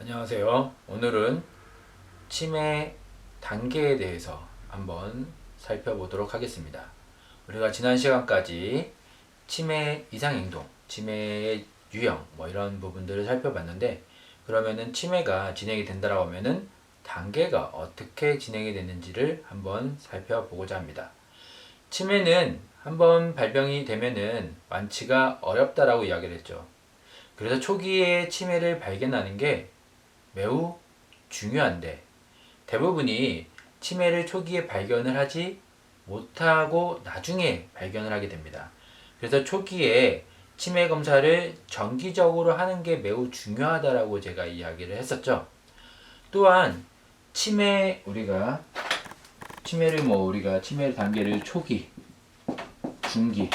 안녕하세요. 오늘은 치매 단계에 대해서 한번 살펴보도록 하겠습니다. 우리가 지난 시간까지 치매 이상행동, 치매의 유형 이런 부분들을 살펴봤는데, 그러면은 치매가 진행이 된다라고 하면은 단계가 어떻게 진행이 되는지를 한번 살펴보고자 합니다. 치매는 한번 발병이 되면은 완치가 어렵다라고 이야기를 했죠. 그래서 초기에 치매를 발견하는 게 매우 중요한데, 대부분이 치매를 초기에 발견을 하지 못하고 나중에 발견을 하게 됩니다. 그래서 초기에 치매 검사를 정기적으로 하는 게 매우 중요하다라고 제가 이야기를 했었죠. 또한 우리가 치매 단계를 초기, 중기,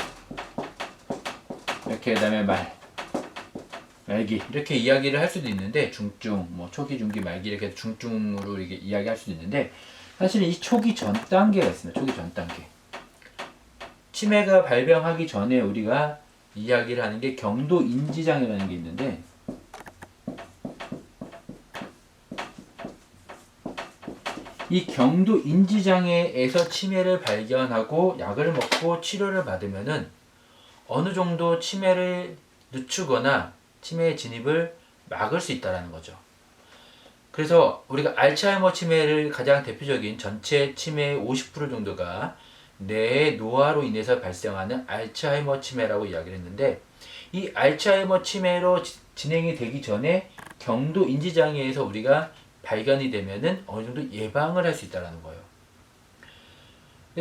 이렇게 그다음에 말기 이렇게 이야기를 할 수도 있는데, 중증, 초기, 중기, 말기 이렇게 중증으로 이렇게 이야기할 수도 있는데, 사실 이 초기 전 단계가 있습니다. 초기 전 단계. 치매가 발병하기 전에 우리가 이야기를 하는 게 경도 인지장애라는 게 있는데, 이 경도 인지장애에서 치매를 발견하고 약을 먹고 치료를 받으면은 어느 정도 치매를 늦추거나 치매의 진입을 막을 수 있다는 거죠. 그래서 우리가 알츠하이머 치매를 가장 대표적인 전체 치매의 50% 정도가 뇌의 노화로 인해서 발생하는 알츠하이머 치매라고 이야기를 했는데, 이 알츠하이머 치매로 진행이 되기 전에 경도 인지장애에서 우리가 발견이 되면은 어느 정도 예방을 할 수 있다는 거예요.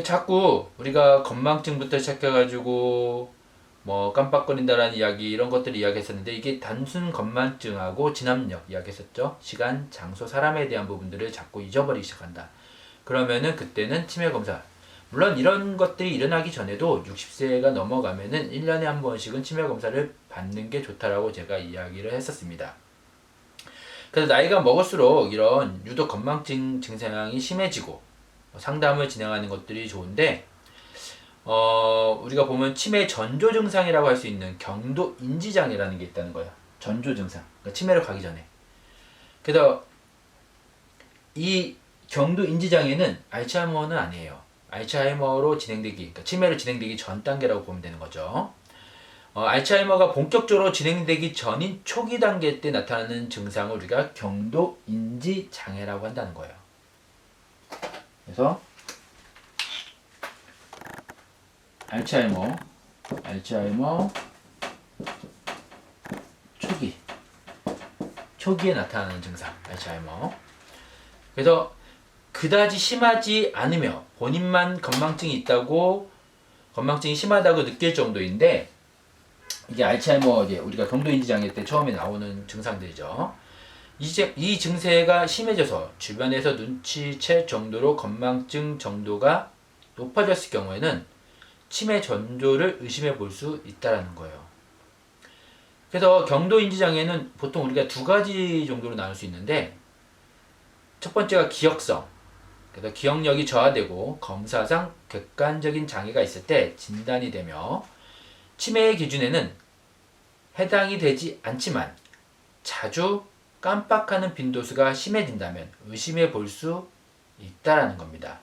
자꾸 우리가 건망증부터 시작해가지고 깜빡거린다라는 이야기, 이런 것들 이야기했었는데, 이게 단순 건망증하고 진압력 이야기했었죠. 시간, 장소, 사람에 대한 부분들을 자꾸 잊어버리기 시작한다. 그러면은 그때는 치매 검사, 물론 이런 것들이 일어나기 전에도 60세가 넘어가면은 1년에 한 번씩은 치매 검사를 받는 게 좋다라고 제가 이야기를 했었습니다. 그래서 나이가 먹을수록 이런 유독 건망증 증상이 심해지고 상담을 진행하는 것들이 좋은데, 우리가 보면 치매 전조 증상이라고 할 수 있는 경도 인지 장애라는 게 있다는 거예요. 전조 증상. 그러니까 치매로 가기 전에. 그래서 이 경도 인지 장애는 알츠하이머는 아니에요. 알츠하이머로 그러니까 치매로 진행되기 전 단계라고 보면 되는 거죠. 알츠하이머가 본격적으로 진행되기 전인 초기 단계 때 나타나는 증상을 우리가 경도 인지 장애라고 한다는 거예요. 그래서 알츠하이머 초기에 나타나는 증상, 알츠하이머. 그래서 그다지 심하지 않으며 본인만 건망증이 심하다고 느낄 정도인데, 이게 알츠하이머, 우리가 경도인지 장애 때 처음에 나오는 증상들이죠. 이 증세가 심해져서 주변에서 눈치챌 정도로 건망증 정도가 높아졌을 경우에는 치매 전조를 의심해 볼 수 있다는 거예요. 그래서 경도인지 장애는 보통 우리가 두 가지 정도로 나눌 수 있는데, 첫 번째가 기억성. 그래서 기억력이 저하되고 검사상 객관적인 장애가 있을 때 진단이 되며, 치매의 기준에는 해당이 되지 않지만 자주 깜빡하는 빈도수가 심해진다면 의심해 볼 수 있다는 겁니다.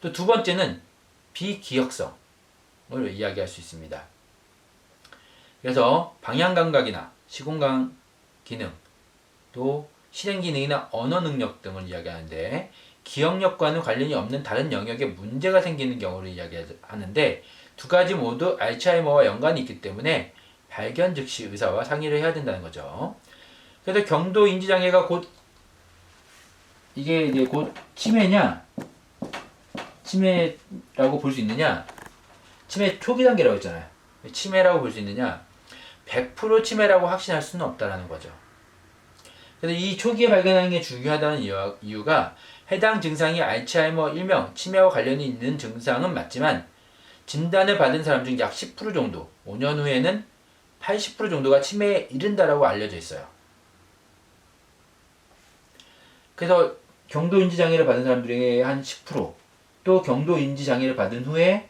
또 두 번째는 비기억성을 이야기할 수 있습니다. 그래서 방향감각이나 시공간 기능, 또 실행 기능이나 언어 능력 등을 이야기하는데, 기억력과는 관련이 없는 다른 영역에 문제가 생기는 경우를 이야기하는데, 두 가지 모두 알츠하이머와 연관이 있기 때문에 발견 즉시 의사와 상의를 해야 된다는 거죠. 그래서 경도 인지 장애가 이게 이제 곧 치매라고 볼 수 있느냐? 치매 초기 단계라고 했잖아요. 치매라고 볼 수 있느냐? 100% 치매라고 확신할 수는 없다라는 거죠. 그래서 이 초기에 발견하는 게 중요하다는 이유가, 해당 증상이 알츠하이머 일명 치매와 관련이 있는 증상은 맞지만 진단을 받은 사람 중 약 10% 정도, 5년 후에는 80% 정도가 치매에 이른다라고 알려져 있어요. 그래서 경도인지 장애를 받은 사람들의 한 10%, 또 경도인지 장애를 받은 후에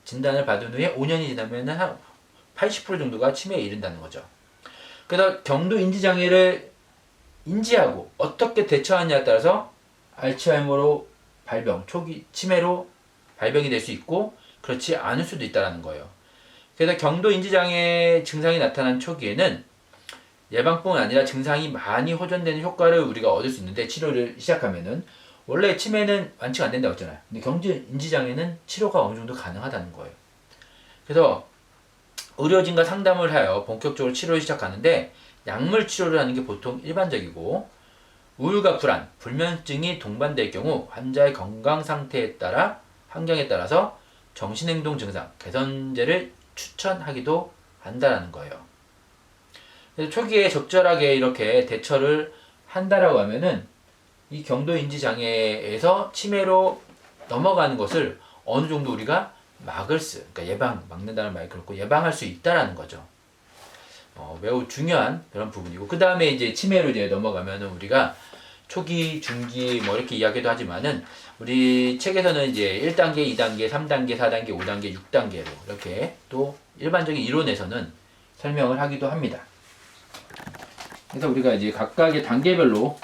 진단을 받은 후에 5년이 지나면 한 80% 정도가 치매에 이른다는 거죠. 그래서 경도인지 장애를 인지하고 어떻게 대처하느냐에 따라서 알츠하이머로 발병, 초기 치매로 발병이 될 수 있고 그렇지 않을 수도 있다는 거예요. 그래서 경도 인지장애 증상이 나타난 초기에는 예방뿐 아니라 증상이 많이 호전되는 효과를 우리가 얻을 수 있는데, 치료를 시작하면은 원래 치매는 완치가 안 된다고 했잖아요. 근데 경도 인지장애는 치료가 어느 정도 가능하다는 거예요. 그래서 의료진과 상담을 하여 본격적으로 치료를 시작하는데, 약물 치료를 하는 게 보통 일반적이고, 우울과 불안, 불면증이 동반될 경우 환자의 건강 상태에 따라 환경에 따라서 정신행동 증상 개선제를 추천하기도 한다는 거예요. 그래서 초기에 적절하게 이렇게 대처를 한다라고 하면은 이 경도인지 장애에서 치매로 넘어가는 것을 어느 정도 우리가 그러니까 막는다는 말이 그렇고 예방할 수 있다라는 거죠. 매우 중요한 그런 부분이고, 그 다음에 이제 치매로 이제 넘어가면은 우리가 초기, 중기 뭐 이렇게 이야기도 하지만은 우리 책에서는 이제 1단계, 2단계, 3단계, 4단계, 5단계, 6단계로 이렇게 또 일반적인 이론에서는 설명을 하기도 합니다. 그래서 우리가 이제 각각의 단계별로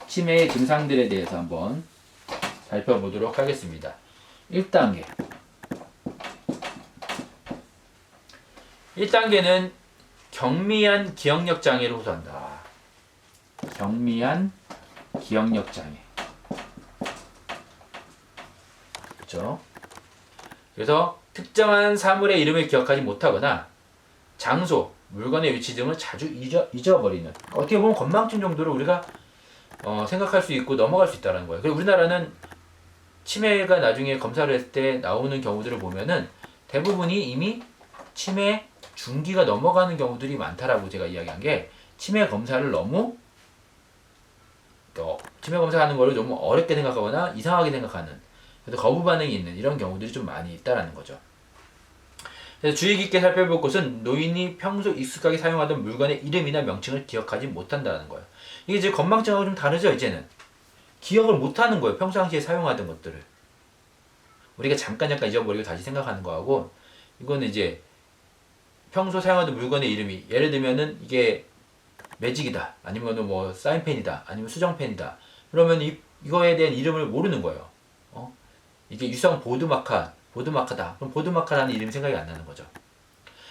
치매의 증상들에 대해서 한번 살펴보도록 하겠습니다. 1단계. 1단계는 경미한 기억력 장애를 호소한다. 경미한 기억력 장애. 그렇죠? 그래서 특정한 사물의 이름을 기억하지 못하거나 장소, 물건의 위치 등을 자주 잊어버리는, 어떻게 보면 건망증 정도로 우리가 생각할 수 있고 넘어갈 수 있다는 거예요. 그리고 우리나라는 치매가 나중에 검사를 했을 때 나오는 경우들을 보면은 대부분이 이미 치매 중기가 넘어가는 경우들이 많다라고 제가 이야기한 게, 치매 검사를 너무 치매 검사하는 거를 좀 어렵게 생각하거나 이상하게 생각하는, 그래서 거부 반응이 있는 이런 경우들이 좀 많이 있다라는 거죠. 그래서 주의 깊게 살펴볼 것은 노인이 평소 익숙하게 사용하던 물건의 이름이나 명칭을 기억하지 못한다는 거예요. 이게 이제 건망증하고 좀 다르죠. 이제는 기억을 못하는 거예요. 평상시에 사용하던 것들을 우리가 잠깐 잊어버리고 다시 생각하는 거하고, 이거는 이제 평소 사용하던 물건의 이름이, 예를 들면은 이게 매직이다, 아니면 뭐 사인펜이다, 아니면 수정펜이다, 그러면 이거에 대한 이름을 모르는 거예요. 이게 유성 보드마카다. 그럼 보드마카라는 이름이 생각이 안 나는 거죠.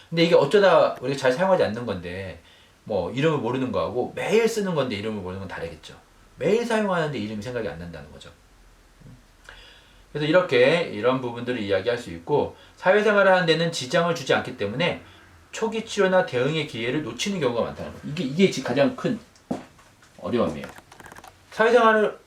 근데 이게 어쩌다 우리가 잘 사용하지 않는 건데, 뭐 이름을 모르는 거하고 매일 쓰는 건데 이름을 모르는 건 다르겠죠. 매일 사용하는데 이름이 생각이 안 난다는 거죠. 그래서 이렇게 이런 부분들을 이야기할 수 있고, 사회생활을 하는 데는 지장을 주지 않기 때문에 초기 치료나 대응의 기회를 놓치는 경우가 많다는 거예요. 이게 지금 가장 큰 어려움이에요. 사회생활을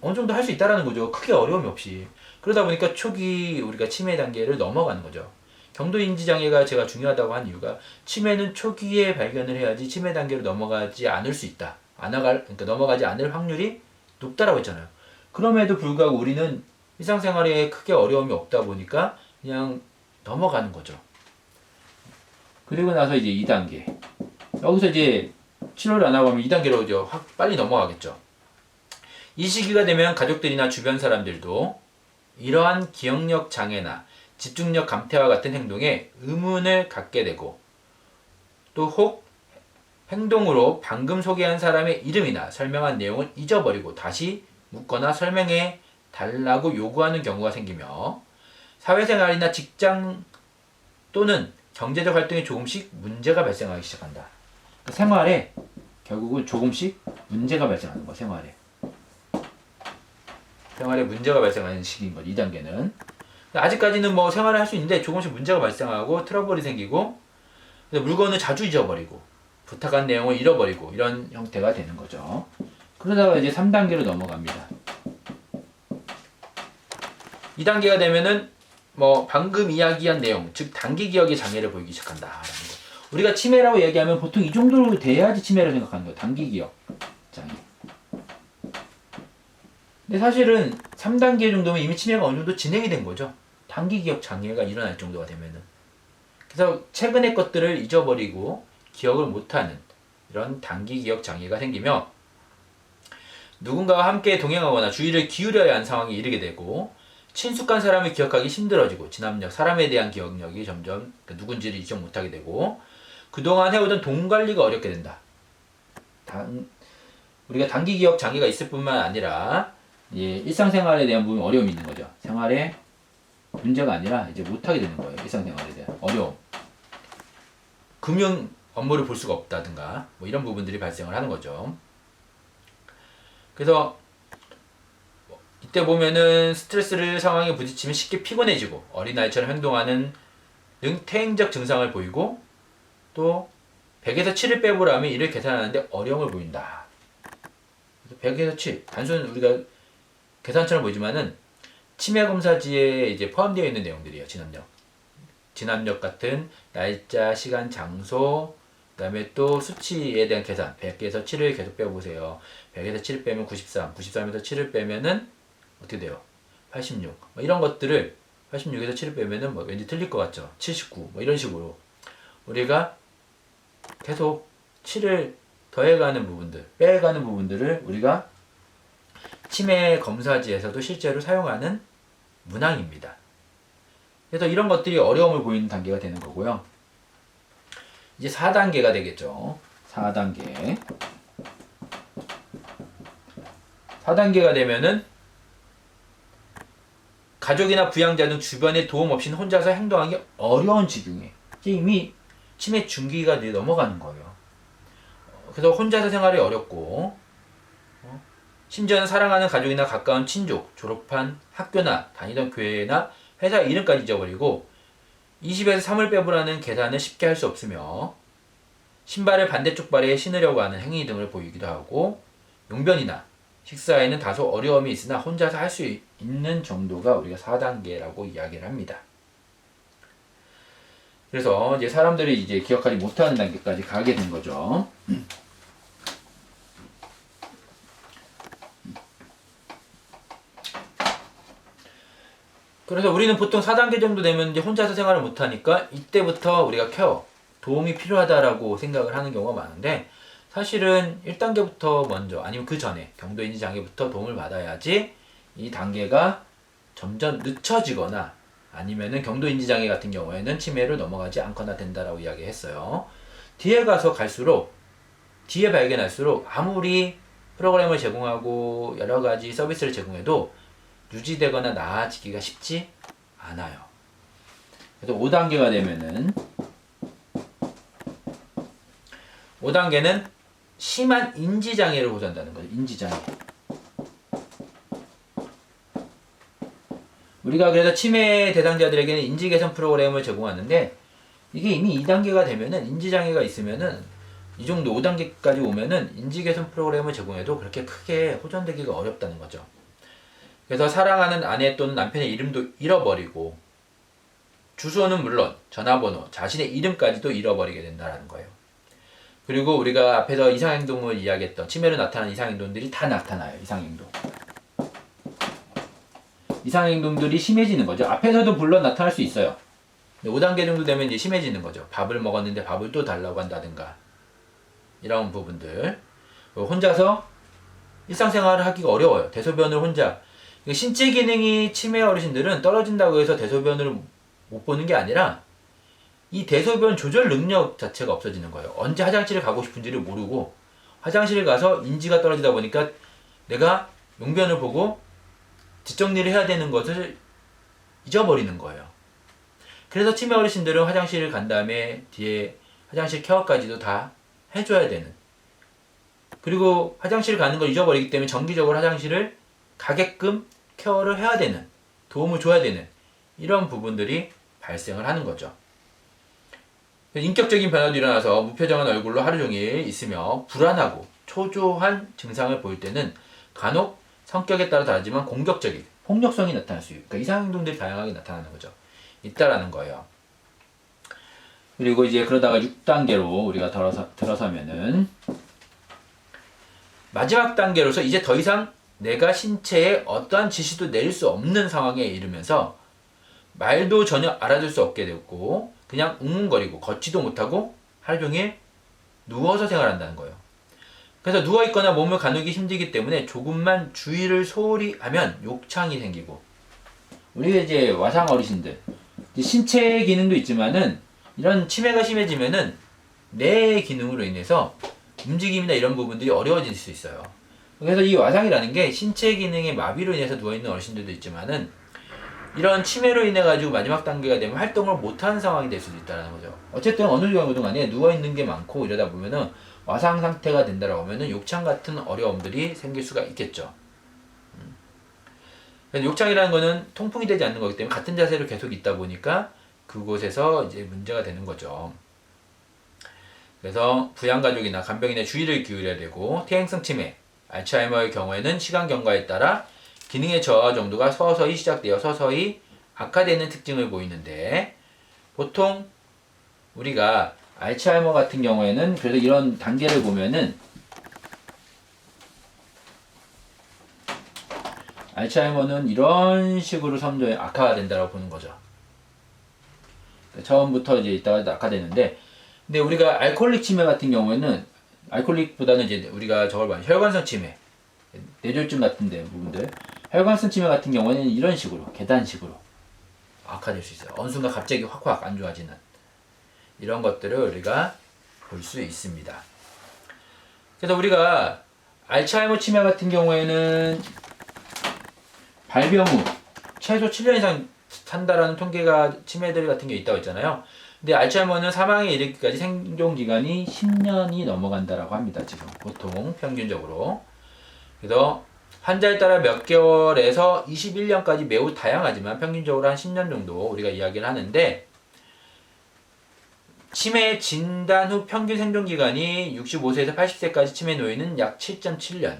어느 정도 할 수 있다라는 거죠. 크게 어려움이 없이. 그러다 보니까 초기 우리가 치매 단계를 넘어가는 거죠. 경도인지장애가 제가 중요하다고 한 이유가, 치매는 초기에 발견을 해야지 치매 단계로 넘어가지 않을 수 있다. 그러니까 넘어가지 않을 확률이 높다라고 했잖아요. 그럼에도 불구하고 우리는 일상생활에 크게 어려움이 없다 보니까 그냥 넘어가는 거죠. 그리고 나서 이제 2단계. 여기서 이제 치료를 안 하고 하면 2단계로 이제 확 빨리 넘어가겠죠. 이 시기가 되면 가족들이나 주변 사람들도 이러한 기억력 장애나 집중력 감퇴와 같은 행동에 의문을 갖게 되고, 또 혹 행동으로 방금 소개한 사람의 이름이나 설명한 내용을 잊어버리고 다시 묻거나 설명해 달라고 요구하는 경우가 생기며, 사회생활이나 직장 또는 경제적 활동에 조금씩 문제가 발생하기 시작한다. 그러니까 생활에 결국은 조금씩 문제가 발생하는 거야. 생활에 문제가 발생하는 시기인 거지, 2단계는. 아직까지는 뭐 생활을 할 수 있는데 조금씩 문제가 발생하고 트러블이 생기고, 물건을 자주 잊어버리고 부탁한 내용을 잃어버리고 이런 형태가 되는 거죠. 그러다가 이제 3단계로 넘어갑니다. 2단계가 되면은 뭐 방금 이야기한 내용, 즉 단기 기억의 장애를 보이기 시작한다라는 거. 우리가 치매라고 얘기하면 보통 이 정도로 돼야지 치매라고 생각하는 거예요. 단기 기억 장애. 근데 사실은 3단계 정도면 이미 치매가 어느 정도 진행이 된 거죠. 단기 기억 장애가 일어날 정도가 되면은. 그래서 최근의 것들을 잊어버리고 기억을 못하는 이런 단기 기억 장애가 생기며, 누군가와 함께 동행하거나 주의를 기울여야 하는 상황에 이르게 되고, 친숙한 사람을 기억하기 힘들어지고, 진압력, 사람에 대한 기억력이 점점 누군지를 인정 못하게 되고, 그동안 해오던 돈 관리가 어렵게 된다. 우리가 단기 기억 장애가 있을 뿐만 아니라 일상생활에 대한 부분 어려움이 있는 거죠. 생활에 문제가 아니라 이제 못하게 되는 거예요. 일상생활에 대한 어려움. 금융 업무를 볼 수가 없다든가 뭐 이런 부분들이 발생을 하는 거죠. 그래서 이때 보면은 스트레스를 상황에 부딪히면 쉽게 피곤해지고 어린아이처럼 행동하는 등 퇴행적 증상을 보이고 또 100에서 7을 빼보라면 이를 계산하는데 어려움을 보인다. 100에서 7 단순 우리가 계산처럼 보이지만은 치매 검사지에 이제 포함되어 있는 내용들이에요. 진압력 같은 날짜, 시간, 장소, 그 다음에 또 수치에 대한 계산 100에서 7을 계속 빼보세요. 100에서 7을 빼면 93, 93에서 7을 빼면은 어떻게 돼요? 86 뭐 이런 것들을 86에서 7을 빼면은 뭐 왠지 틀릴 것 같죠? 79 뭐 이런 식으로 우리가 계속 7을 더해가는 부분들, 빼가는 부분들을 우리가 치매 검사지에서도 실제로 사용하는 문항입니다. 그래서 이런 것들이 어려움을 보이는 단계가 되는 거고요. 이제 4단계가 되겠죠. 4단계. 4단계가 되면은 가족이나 부양자 등 주변의 도움 없이는 혼자서 행동하기 어려운 지경에 이미 치매 중기가 넘어가는 거예요. 그래서 혼자서 생활이 어렵고 심지어는 사랑하는 가족이나 가까운 친족, 졸업한 학교나 다니던 교회나 회사 이름까지 잊어버리고 20에서 3을 빼보라는 계산을 쉽게 할 수 없으며 신발을 반대쪽 발에 신으려고 하는 행위 등을 보이기도 하고 용변이나 식사에는 다소 어려움이 있으나 혼자서 할 수 있는 정도가 우리가 4단계라고 이야기를 합니다. 그래서 이제 사람들이 이제 기억하지 못하는 단계까지 가게 된 거죠. 그래서 우리는 보통 4단계 정도 되면 이제 혼자서 생활을 못하니까 이때부터 우리가 케어, 도움이 필요하다라고 생각을 하는 경우가 많은데 사실은 1단계부터 먼저 아니면 그 전에 경도인지 장애부터 도움을 받아야지 이 단계가 점점 늦춰지거나 아니면은 경도인지 장애 같은 경우에는 치매로 넘어가지 않거나 된다라고 이야기했어요. 뒤에 가서 갈수록 뒤에 발견할수록 아무리 프로그램을 제공하고 여러 가지 서비스를 제공해도 유지되거나 나아지기가 쉽지 않아요. 그래서 5단계가 되면은 5단계는 심한 인지장애를 호소한다는 거예요. 인지장애. 우리가 그래서 치매 대상자들에게는 인지개선 프로그램을 제공하는데 이게 이미 2단계가 되면은 인지장애가 있으면은 이 정도 5단계까지 오면은 인지개선 프로그램을 제공해도 그렇게 크게 호전되기가 어렵다는 거죠. 그래서 사랑하는 아내 또는 남편의 이름도 잃어버리고 주소는 물론 전화번호, 자신의 이름까지도 잃어버리게 된다는 거예요. 그리고 우리가 앞에서 이상행동을 이야기했던 치매로 나타나는 이상행동들이 다 나타나요. 이상행동들이 심해지는 거죠. 앞에서도 물론 나타날 수 있어요. 5단계 정도 되면 이제 심해지는 거죠. 밥을 먹었는데 밥을 또 달라고 한다든가 이런 부분들. 혼자서 일상생활을 하기가 어려워요. 대소변을 혼자. 신체 기능이 치매 어르신들은 떨어진다고 해서 대소변을 못 보는 게 아니라 이 대소변 조절 능력 자체가 없어지는 거예요. 언제 화장실을 가고 싶은지를 모르고 화장실을 가서 인지가 떨어지다 보니까 내가 용변을 보고 뒷정리를 해야 되는 것을 잊어버리는 거예요. 그래서 치매 어르신들은 화장실을 간 다음에 뒤에 화장실 케어까지도 다 해줘야 되는, 그리고 화장실 가는 걸 잊어버리기 때문에 정기적으로 화장실을 가게끔 케어를 해야 되는, 도움을 줘야 되는 이런 부분들이 발생을 하는 거죠. 인격적인 변화도 일어나서 무표정한 얼굴로 하루 종일 있으며 불안하고 초조한 증상을 보일 때는 간혹 성격에 따라 다르지만 공격적인 폭력성이 나타날 수 있고, 그러니까 이상행동들이 다양하게 나타나는 거죠. 있다라는 거예요. 그리고 이제 그러다가 6단계로 우리가 들어서면은 마지막 단계로서 이제 더 이상 내가 신체에 어떠한 지시도 내릴 수 없는 상황에 이르면서 말도 전혀 알아들 수 없게 되고 그냥 웅웅거리고 걷지도 못하고 하루 종일 누워서 생활한다는 거예요. 그래서 누워있거나 몸을 가누기 힘들기 때문에 조금만 주의를 소홀히 하면 욕창이 생기고, 우리가 이제 와상 어르신들 신체 기능도 있지만은 이런 치매가 심해지면은 뇌 기능으로 인해서 움직임이나 이런 부분들이 어려워질 수 있어요. 그래서 이 와상이라는 게 신체 기능의 마비로 인해서 누워있는 어르신들도 있지만은 이런 치매로 인해 가지고 마지막 단계가 되면 활동을 못하는 상황이 될 수도 있다는 거죠. 어쨌든 어느 경우든 간에 누워있는 게 많고 이러다 보면은 와상 상태가 된다라고 하면은 욕창 같은 어려움들이 생길 수가 있겠죠. 욕창이라는 거는 통풍이 되지 않는 거기 때문에 같은 자세로 계속 있다 보니까 그곳에서 이제 문제가 되는 거죠. 그래서 부양가족이나 간병인의 주의를 기울여야 되고, 퇴행성 치매, 알츠하이머의 경우에는 시간 경과에 따라 기능의 저하 정도가 서서히 시작되어 서서히 악화되는 특징을 보이는데, 보통 우리가 알츠하이머 같은 경우에는 그래서 이런 단계를 보면은 알츠하이머는 이런 식으로 점점 악화가 된다고 보는 거죠. 처음부터 이제 있다가 악화되는데, 근데 우리가 알코올릭 치매 같은 경우에는 알코올릭보다는 이제 우리가 저걸 봐요. 혈관성 치매, 뇌졸중 같은데 부분들, 혈관성 치매 같은 경우에는 이런 식으로 계단식으로 악화될 수 있어요. 어느 순간 갑자기 확 안 좋아지는 이런 것들을 우리가 볼 수 있습니다. 그래서 우리가 알츠하이머 치매 같은 경우에는 발병 후 최소 7년 이상 산다라는 통계가 치매들 같은 게 있다고 했잖아요. 근데 알츠하이머는 사망에 이르기까지 생존 기간이 10년이 넘어간다라고 합니다. 지금 보통 평균적으로. 그래서 환자에 따라 몇 개월에서 21년까지 매우 다양하지만 평균적으로 한 10년 정도 우리가 이야기를 하는데, 치매 진단 후 평균 생존 기간이 65세에서 80세까지 치매 노인은 약 7.7년,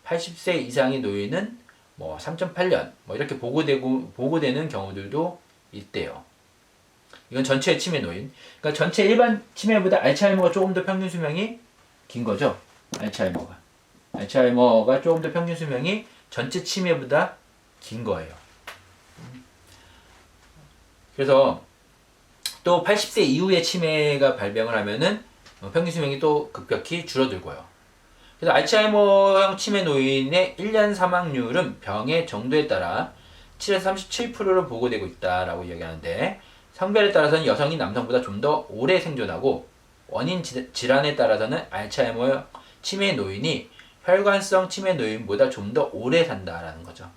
80세 이상의 노인은 3.8년 이렇게 보고되는 경우들도 있대요. 이건 전체 치매 노인. 그러니까 전체 일반 치매보다 알츠하이머가 조금 더 평균 수명이 긴 거죠. 알츠하이머가 조금 더 평균 수명이 전체 치매보다 긴 거예요. 그래서 또 80세 이후에 치매가 발병을 하면은 평균 수명이 또 급격히 줄어들고요. 그래서 알츠하이머형 치매 노인의 1년 사망률은 병의 정도에 따라 7에서 37%로 보고되고 있다라고 이야기하는데, 성별에 따라서는 여성이 남성보다 좀 더 오래 생존하고, 원인 질환에 따라서는 알츠하이머 치매 노인이 혈관성 치매 노인보다 좀 더 오래 산다라는 거죠.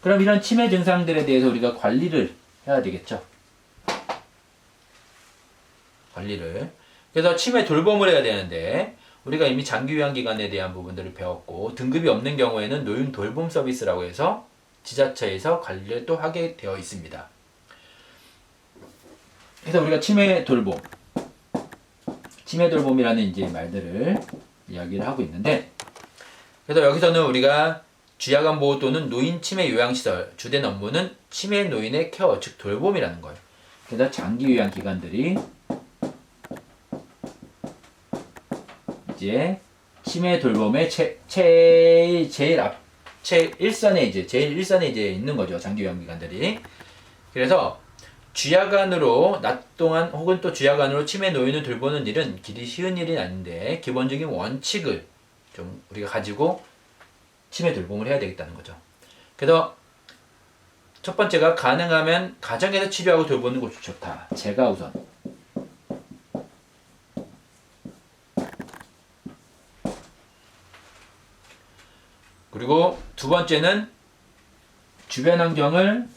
그럼 이런 치매 증상들에 대해서 우리가 관리를 해야 되겠죠. 그래서 치매 돌봄을 해야 되는데, 우리가 이미 장기 요양 기간에 대한 부분들을 배웠고, 등급이 없는 경우에는 노인 돌봄 서비스라고 해서 지자체에서 관리를 또 하게 되어 있습니다. 그래서 우리가 치매 돌봄이라는 이제 말들을 이야기를 하고 있는데, 그래서 여기서는 우리가 쥐약암 보호 또는 노인 치매 요양시설, 주된 업무는 치매 노인의 케어, 즉 돌봄이라는 거예요. 그래서 장기 요양 기관들이 이제 치매 돌봄의 제일 일선에 이제 있는 거죠. 장기 요양 기관들이. 그래서 쥐약안으로 낮 동안 혹은 또 쥐약안으로 치매 노인을 돌보는 일은 길이 쉬운 일이 아닌데, 기본적인 원칙을 좀 우리가 가지고 치매 돌봄을 해야 되겠다는 거죠. 그래서 첫 번째가 가능하면 가정에서 치료하고 돌보는 것이 좋다. 제가 우선. 그리고 두 번째는 주변 환경을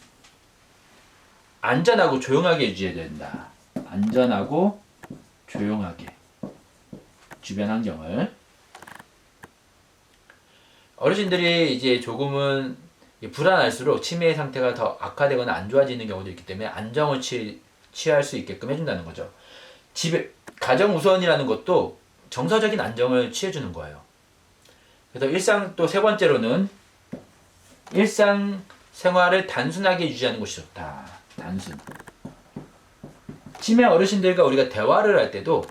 안전하고 조용하게 유지해야 된다. 안전하고 조용하게. 주변 환경을. 어르신들이 이제 조금은 불안할수록 치매 상태가 더 악화되거나 안 좋아지는 경우도 있기 때문에 안정을 취할 수 있게끔 해준다는 거죠. 가정 우선이라는 것도 정서적인 안정을 취해주는 거예요. 그래서 또 세 번째로는 일상 생활을 단순하게 유지하는 것이 좋다. 단순. 치매 어르신들과 우리가 대화를 할 때도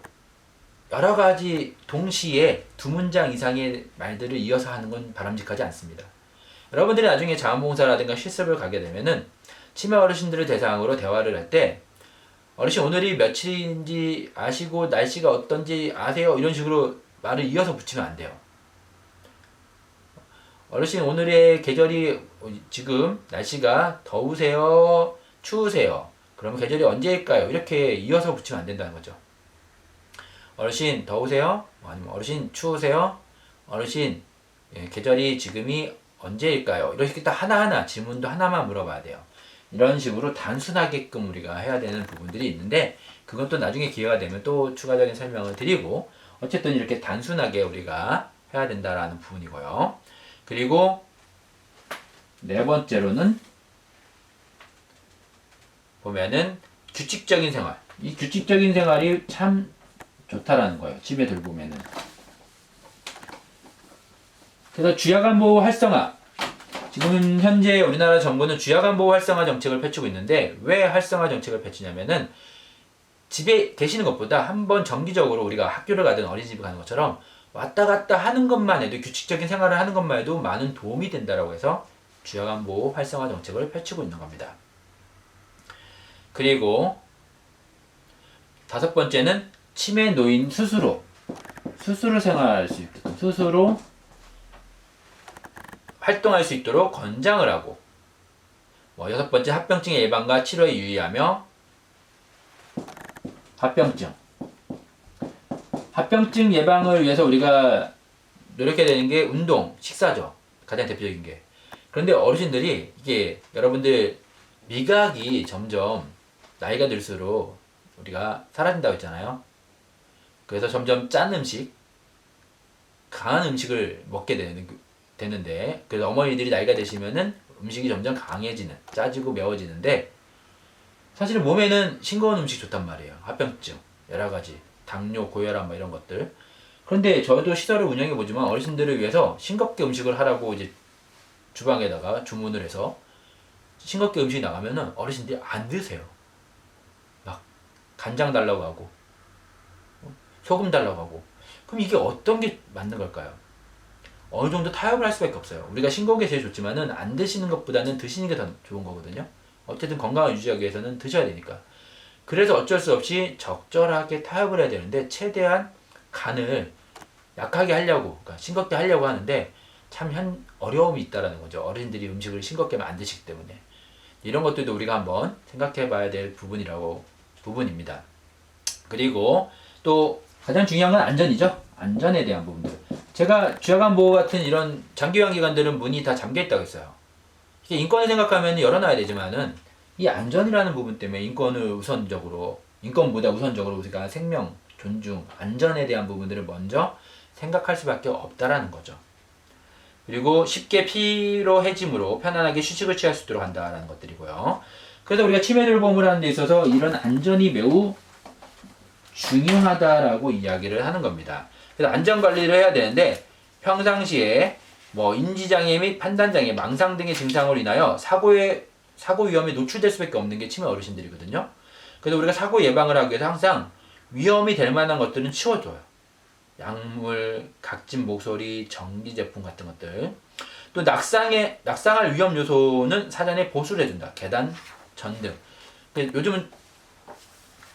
여러 가지 동시에 두 문장 이상의 말들을 이어서 하는 건 바람직하지 않습니다. 여러분들이 나중에 자원봉사라든가 실습을 가게 되면은 치매 어르신들을 대상으로 대화를 할 때, 어르신 오늘이 며칠인지 아시고 날씨가 어떤지 아세요? 이런 식으로 말을 이어서 붙이면 안 돼요. 어르신 오늘의 계절이 지금 날씨가 더우세요? 추우세요? 그러면 계절이 언제일까요? 이렇게 이어서 붙이면 안 된다는 거죠. 어르신 더우세요? 아니면 어르신 추우세요? 어르신 계절이 지금이 언제일까요? 이렇게 딱 하나하나 질문도 하나만 물어봐야 돼요. 이런 식으로 단순하게끔 우리가 해야 되는 부분들이 있는데 그건 또 나중에 기회가 되면 또 추가적인 설명을 드리고 어쨌든 이렇게 단순하게 우리가 해야 된다라는 부분이고요. 그리고 네 번째로는 보면은 규칙적인 생활. 이 규칙적인 생활이 참 좋다라는 거예요. 집에 들보면은. 그래서 주야간보호 활성화. 지금 현재 우리나라 정부는 주야간보호 활성화 정책을 펼치고 있는데 왜 활성화 정책을 펼치냐면은 집에 계시는 것보다 한번 정기적으로 우리가 학교를 가든 어린이집을 가는 것처럼 왔다 갔다 하는 것만 해도 규칙적인 생활을 하는 것만 해도 많은 도움이 된다라고 해서 주야간보호 활성화 정책을 펼치고 있는 겁니다. 그리고 다섯 번째는 치매 노인 스스로 생활할 수 있도록 스스로 활동할 수 있도록 권장을 하고 여섯 번째 합병증의 예방과 치료에 유의하며 합병증 예방을 위해서 우리가 노력해야 되는 게 운동, 식사죠. 가장 대표적인 게. 그런데 어르신들이 이게 여러분들 미각이 점점 나이가 들수록 우리가 사라진다고 했잖아요. 그래서 점점 짠 음식, 강한 음식을 먹게 되는데 그래서 어머니들이 나이가 드시면은 음식이 점점 강해지는, 짜지고 매워지는데 사실은 몸에는 싱거운 음식 좋단 말이에요. 합병증, 여러 가지, 당뇨, 고혈압 뭐 이런 것들. 그런데 저도 시설을 운영해 보지만 어르신들을 위해서 싱겁게 음식을 하라고 이제 주방에다가 주문을 해서 싱겁게 음식이 나가면은 어르신들이 안 드세요. 막 간장 달라고 하고 소금 달라고 하고. 그럼 이게 어떤 게 맞는 걸까요? 어느 정도 타협을 할 수밖에 없어요. 우리가 싱거운 게 제일 좋지만은 안 드시는 것보다는 드시는 게 더 좋은 거거든요. 어쨌든 건강을 유지하기 위해서는 드셔야 되니까. 그래서 어쩔 수 없이 적절하게 타협을 해야 되는데 최대한 간을 약하게 하려고, 그러니까 싱겁게 하려고 하는데 참 어려움이 있다라는 거죠. 어른들이 음식을 싱겁게 하면 안 드시기 때문에. 이런 것들도 우리가 한번 생각해 봐야 될 부분입니다. 그리고 또 가장 중요한 건 안전이죠. 안전에 대한 부분들. 제가 주야간보호 같은 이런 장기요양 기관들은 문이 다 잠겨 있다고 했어요. 이게 인권을 생각하면 열어놔야 되지만은 이 안전이라는 부분 때문에 인권보다 우선적으로 우리가 생명, 존중, 안전에 대한 부분들을 먼저 생각할 수밖에 없다라는 거죠. 그리고 쉽게 피로해짐으로 편안하게 휴식을 취할 수 있도록 한다라는 것들이고요. 그래서 우리가 치매 돌봄을 하는 데 있어서 이런 안전이 매우 중요하다라고 이야기를 하는 겁니다. 그래서 안전 관리를 해야 되는데 평상시에 인지장애 및 판단장애, 망상 등의 증상으로 인하여 사고 위험에 노출될 수밖에 없는 게 치매 어르신들이거든요. 그래서 우리가 사고 예방을 하기 위해서 항상 위험이 될 만한 것들은 치워줘요. 약물, 각진 목소리, 전기 제품 같은 것들. 또 낙상할 위험 요소는 사전에 보수를 해준다. 계단, 전등. 요즘은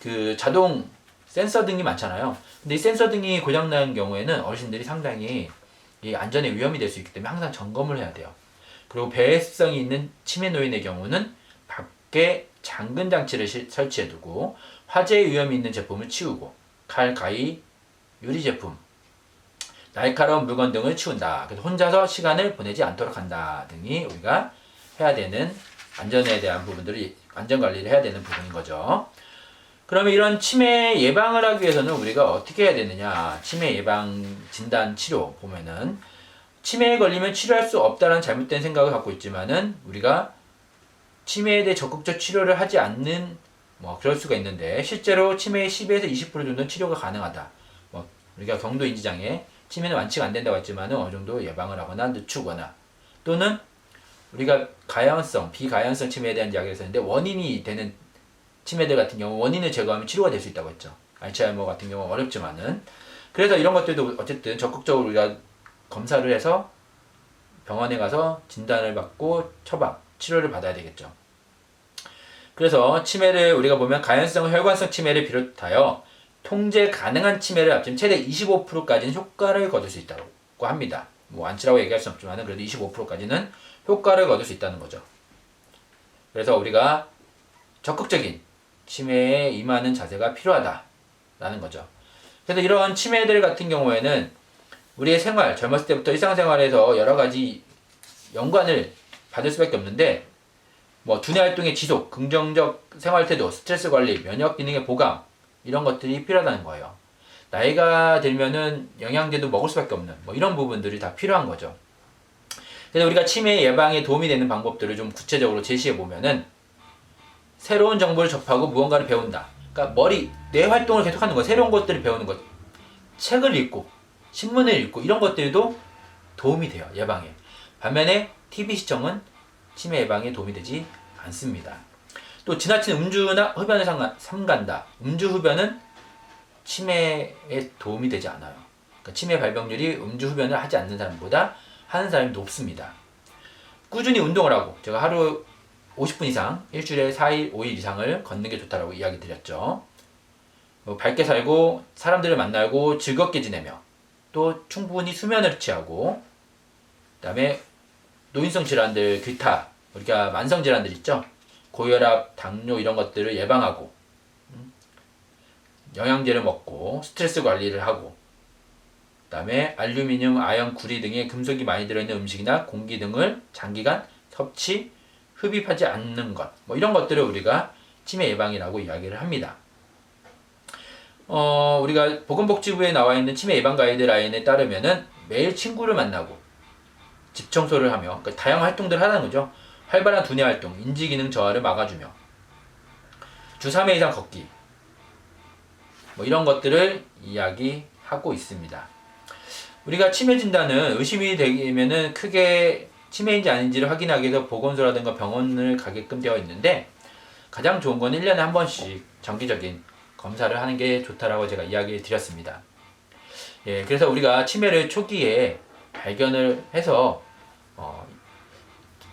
그 자동 센서 등이 많잖아요. 근데 이 센서 등이 고장난 경우에는 어르신들이 상당히 이 안전에 위험이 될 수 있기 때문에 항상 점검을 해야 돼요. 그리고 배회성이 있는 치매 노인의 경우는 밖에 잠근 장치를 설치해두고 화재 위험이 있는 제품을 치우고 칼, 가위, 유리 제품, 날카로운 물건 등을 치운다. 그래서 혼자서 시간을 보내지 않도록 한다 등이 우리가 해야 되는 안전에 대한 부분들이 안전 관리를 해야 되는 부분인 거죠. 그러면 이런 치매 예방을 하기 위해서는 우리가 어떻게 해야 되느냐? 치매 예방 진단 치료 보면은 치매에 걸리면 치료할 수 없다는 잘못된 생각을 갖고 있지만은 우리가 치매에 대해 적극적 치료를 하지 않는 그럴 수가 있는데 실제로 치매의 10에서 20% 정도는 치료가 가능하다. 우리가 경도 인지장애, 치매는 완치가 안 된다고 했지만은 어느 정도 예방을 하거나 늦추거나 또는 우리가 비가연성 치매에 대한 이야기를 했었는데 원인이 되는 치매들 같은 경우 원인을 제거하면 치료가 될 수 있다고 했죠. 알츠하이머 같은 경우 어렵지만은 그래서 이런 것들도 어쨌든 적극적으로 우리가 검사를 해서 병원에 가서 진단을 받고 치료를 받아야 되겠죠. 그래서 치매를 우리가 보면 가연성 혈관성 치매를 비롯하여 통제 가능한 치매를 합치면 최대 25%까지는 효과를 거둘 수 있다고 합니다. 완치라고 얘기할 수 없지만 그래도 25%까지는 효과를 거둘 수 있다는 거죠. 그래서 우리가 적극적인 치매에 임하는 자세가 필요하다라는 거죠. 그래서 이런 치매들 같은 경우에는 우리의 생활, 젊었을 때부터 일상생활에서 여러 가지 연관을 받을 수밖에 없는데, 뭐 두뇌 활동의 지속, 긍정적 생활 태도, 스트레스 관리, 면역 기능의 보강, 이런 것들이 필요하다는 거예요. 나이가 들면은 영양제도 먹을 수밖에 없는 뭐 이런 부분들이 다 필요한 거죠. 그래서 우리가 치매 예방에 도움이 되는 방법들을 좀 구체적으로 제시해 보면은, 새로운 정보를 접하고 무언가를 배운다. 그러니까 뇌 활동을 계속하는 거, 새로운 것들을 배우는 것, 책을 읽고 신문을 읽고 이런 것들도 도움이 돼요, 예방에. 반면에 TV 시청은 치매 예방에 도움이 되지 않습니다. 또 지나친 음주나 흡연을 삼간다. 음주 흡연은 치매에 도움이 되지 않아요. 그러니까 치매 발병률이 음주 흡연을 하지 않는 사람보다 하는 사람이 높습니다. 꾸준히 운동을 하고, 제가 하루 50분 이상, 일주일에 4일, 5일 이상을 걷는 게 좋다라고 이야기 드렸죠. 밝게 살고 사람들을 만나고 즐겁게 지내며, 또 충분히 수면을 취하고, 그 다음에 노인성 질환들, 기타 우리가 만성 질환들 있죠. 고혈압, 당뇨 이런 것들을 예방하고, 영양제를 먹고 스트레스 관리를 하고, 그 다음에 알루미늄, 아연, 구리 등의 금속이 많이 들어있는 음식이나 공기 등을 장기간 섭취, 흡입하지 않는 것, 뭐 이런 것들을 우리가 치매 예방이라고 이야기를 합니다. 우리가 보건복지부에 나와 있는 치매 예방 가이드라인에 따르면은 매일 친구를 만나고 집 청소를 하며, 그러니까 다양한 활동들을 하는 거죠. 활발한 두뇌 활동, 인지 기능 저하를 막아주며, 주 3회 이상 걷기, 뭐 이런 것들을 이야기하고 있습니다. 우리가 치매 진단은 의심이 되면은 크게 치매인지 아닌지를 하기하기 위해서 보건소라든가 병원을 가게끔 되어 있는데, 가장 좋은 건 1년에 한 번씩 정기적인 검사를 하는 게 좋다라고 제가 이야기 드렸습니다. 예, 그래서 우리가 치매를 초기에 발견을 해서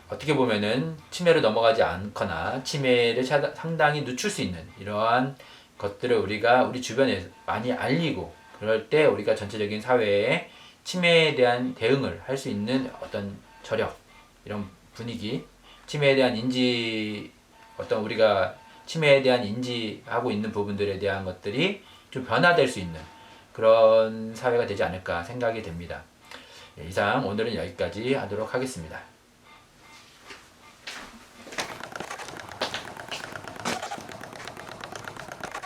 어떻게 보면은 치매로 넘어가지 않거나 치매를 상당히 늦출 수 있는 이러한 것들을 우리가 우리 주변에 많이 알리고, 그럴 때 우리가 전체적인 사회에 치매에 대한 대응을 할 수 있는 어떤 저력, 이런 분위기, 치매에 대한 인지, 우리가 치매에 대한 인지하고 있는 부분들에 대한 것들이 좀 변화될 수 있는 그런 사회가 되지 않을까 생각이 됩니다. 예, 이상 오늘은 여기까지 하도록 하겠습니다.